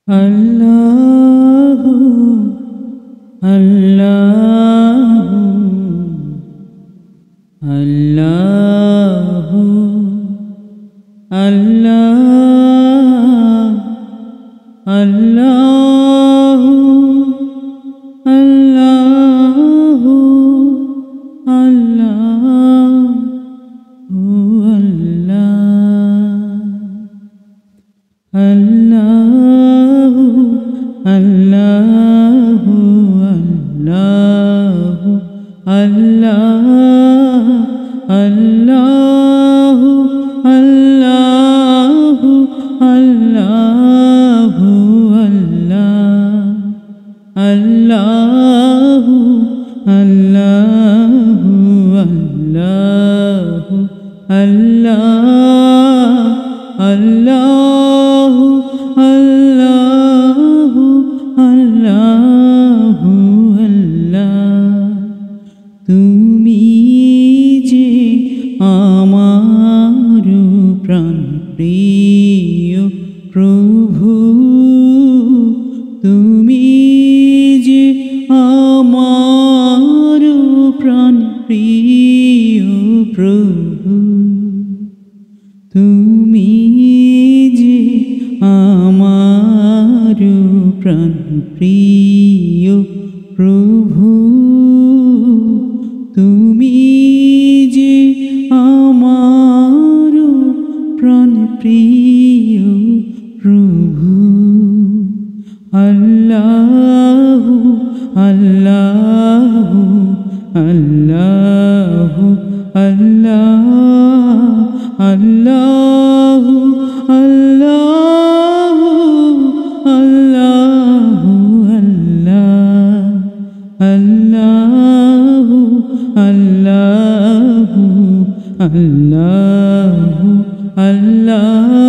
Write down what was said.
আল্লাহু আল্লাহু আল্লাহু আল্লাহ আল্লাহু আল্লাহু আল্লাহু আল্লাহু আল্লাহু আল্লাহু আল্লাহু আল্লাহু আল্লাহু আল্লাহু আল্লাহু আল্লাহু আল্লাহু আল্লাহু আল্লাহু তুমি যে আমার প্রাণপ্রিয় প্রভু, তুমি যে আমার প্রাণপ্রিয় প্রভু, তুমি যে আমার প্রাণপ্রিয় প্রভু, তুমি যে আমার প্রাণপ্রিয় প্রভু। আল্লাহু আল্লাহু আল্লাহু আল্লাহু আল্লাহু আল্লাহু আল্লাহু আল্লাহু আল্লাহু আল্লাহু